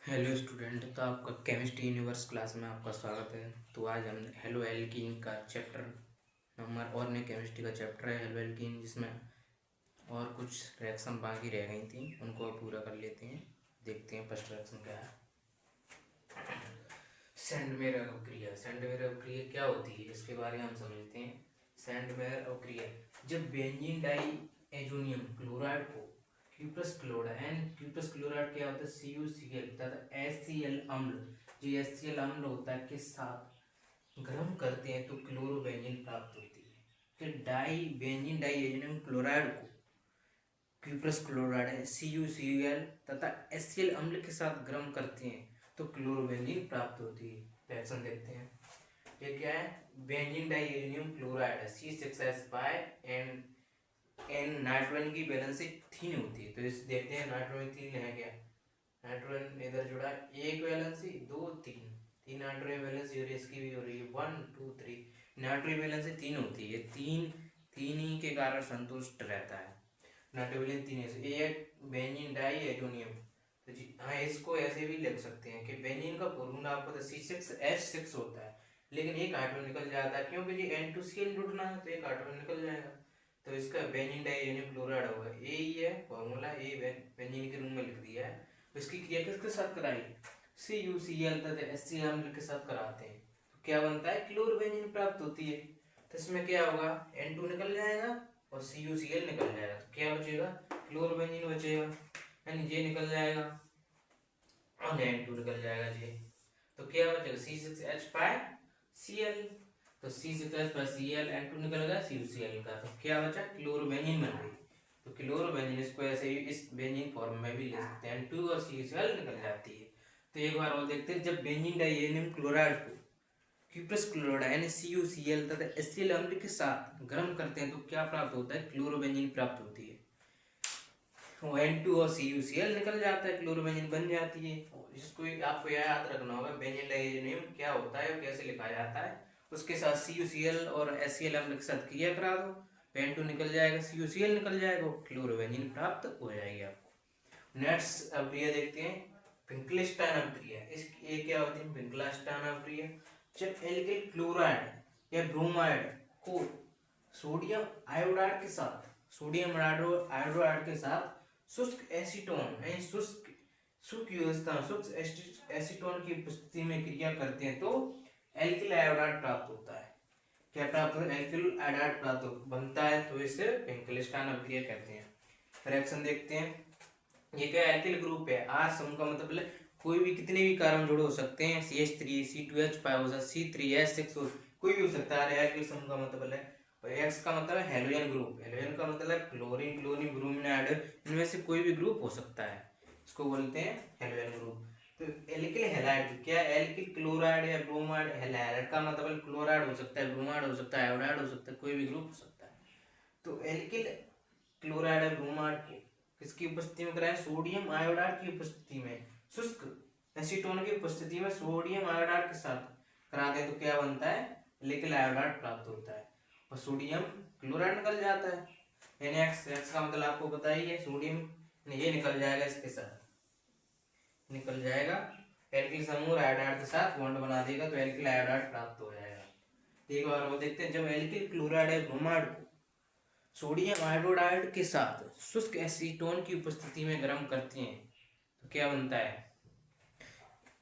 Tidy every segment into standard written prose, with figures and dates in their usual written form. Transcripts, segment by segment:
Hello student. तो आपका chemistry universe class में आपका स्वागत है। तो आज हम हेलो एल्कीन का चैप्टर नंबर और ने केमिस्ट्री का चैप्टर है हेलो एल्कीन, जिसमें और कुछ रिएक्शन बाकी रह गई थी, उनको अब पूरा कर लेते हैं। देखते हैं फर्स्ट रिएक्शन क्या है। सैंडमेयर अभिक्रिया। सैंडमेयर अभिक्रिया क्या होती है इसके बारे में हम समझते हैं। सैंडमेयर अभिक्रिया, जब बेंजीन डाई एजोनियम क्लोराइड को cuprous chloride and cuprous chloride क्या होता है CuCl तथा HCl अम्ल, जो HCl अम्ल होता है के साथ गर्म करते हैं तो क्लोरोबेंजीन प्राप्त होती है। कि di benzene diazonium chloride को क्यूप्रस क्लोराइड CuCl तथा HCl अम्ल के साथ गर्म करते हैं तो क्लोरोबेंजीन प्राप्त होती है। रिएक्शन देखते हैं। ये क्या है, benzene diazonium chloride C6H5 and nitrogen की वैलेंसी 3 होती है। तो इस देखते हैं नाइट्रोजन 3 है क्या। नाइट्रोजन इधर जुड़ा एक वैलेंसी 2 3 तीन नाइट्रोजन वैलेंसी और इसकी भी हो रही है 1 2 3 नाइट्रोजन वैलेंसी 3 होती है। तीन ही के कारण संतुष्ट रहता है। नाइट्रोजन 3 है। एक बेंजीन डाई एजोनियम, तो जी हाँ, इसको ऐसे भी लिख सकते हैं कि बेंजीन का फॉर्मूला आपको तो C6H6 होता है, लेकिन एक हाइड्रोजन निकल जाता है क्योंकि जी N2Cl जुड़ना है तो एक हाइड्रोजन निकल जाएगा। तो इसका बेंजीन डाइएनियम क्लोराइड होगा। ए ही है फॉर्मूला, ए बेंजीन के रूम में लिख दिया है। तो इसकी क्रिया किसके साथ कराई, CuCl तथा HCl अम्ल के साथ कराते हैं तो क्या बनता है, क्लोरोबेंजीन प्राप्त होती है। तो इसमें क्या होगा, N2 निकल जाएगा और CuCl निकल जाएगा तो क्या बचेगा, क्लोरोबेंजीन बचेगा। यानी जे निकल जाएगा और N2 निकल जाएगा जे, तो क्या बचेगा C6H5Cl। तो C6H5Cl N2 निकल गया CuCl का, तो क्या बचा, क्लोरोबेंजीन बन गई। तो क्लोरोबेंजीन इसको ऐसे ही इस बेंजीन फॉर्म में भी ले सकते हैं, N2 और CuCl निकल जाती है। तो एक बार और देखते हैं, जब बेंजीन डाइएनियम क्लोराइड को क्यूप्रस क्लोराइड यानी CuCl तथा HCl अम्ल के साथ गर्म करते हैं तो क्या प्राप्त होता है, क्लोरोबेंजीन प्राप्त होती है। N2 और CuCl निकल जाता है, क्लोरोबेंजीन बन जाती है। इसको आपको याद रखना होगा बेंजीन डाइएनियम क्या होता है और कैसे लिखा जाता है। उसके साथ CuCl और HCl अम्ल के साथ क्रिया करा दो, N2 निकल जाएगा, CuCl निकल जाएगा, क्लोरोबेंजीन प्राप्त हो जाएगी आपको। नेक्स्ट अभिक्रिया देखते हैं, विंकलस्टाइन अभिक्रिया। इस ये क्या होती है, विंकलस्टाइन अभिक्रिया, जब एल्किल क्लोराइड या ब्रोमाइड को सोडियम आयोडाइड के साथ आयोडाइड के साथ शुष्क एसीटोन यानी शुष्क एसीटोन की उपस्थिति में क्रिया करते हैं तो एल्किल आयोडाइड प्राप्त होता है। क्या प्राप्त होता है, एल्किल आयोडाइड प्राप्त बनता है, तो इसे विंकलस्टाइन अभिक्रिया कहते हैं। रिएक्शन देखते हैं। ये क्या एल्किल ग्रुप है, R समूह का मतलब कोई भी कितने भी कार्बन जोड़े हो सकते हैं, CH3 C2H5 हो सकता है, C3H6 हो, कोई भी हो सकता है। एल्किल समूह का मतलब है, और X का मतलब है हेलोजन ग्रुप। हेलोजन का मतलब क्लोरीन क्लोरीन ब्रोमीन आयोडीन, इनमें से कोई भी ग्रुप हो सकता है, इसको बोलते हैं हेलोजन ग्रुप। तो एल्किल हैलाइड क्या, एल्किल क्लोराइड या ब्रोमाइड, हैलाइड का मतलब क्लोराइड हो सकता है, ब्रोमाइड हो सकता है, आयोडाइड हो सकता है, कोई भी ग्रुप हो सकता है। तो एल्किल क्लोराइड या ब्रोमाइड को किसकी उपस्थिति में कराएं, सोडियम आयोडाइड की उपस्थिति में, शुष्क एसीटोन की उपस्थिति में सोडियम आयोडाइड के साथ कराते हैं तो क्या बनता है, एल्किल आयोडाइड प्राप्त होता है और सोडियम क्लोराइड निकल जाता है। यानी एक्स का मतलब आपको पता ही है, सोडियम ये निकल जाएगा, इसके साथ निकल जाएगा, एल्किल समूह आयोडाइड के साथ बॉन्ड बना देगा तो एल्किल आयोडाइड प्राप्त हो जाएगा। एक बार वो देखते हैं, जब एल्किल क्लोराइड या ब्रोमाइड को सोडियम आयोडाइड के साथ शुष्क एसीटोन की उपस्थिति में गर्म करते हैं तो क्या बनता है,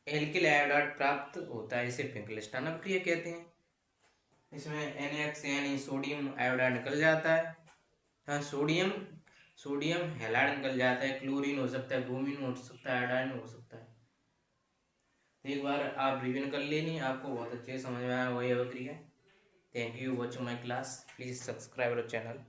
एल्किल आयोडाइड प्राप्त होता है। इसे विंकलस्टाइन अभिक्रिया कहते हैं। इसमें NaX यानी सोडियम आयोडाइड निकल जाता है, हाँ सोडियम हैलाइड निकल जाता है, क्लोरीन हो सकता है, ब्रोमीन हो सकता है, आयोडाइन हो सकता है। तो एक बार आप रिवीजन कर लेनी, आपको बहुत अच्छे समझ में आया वही अभिक्रिया। Thank you watching my class, please subscribe our channel.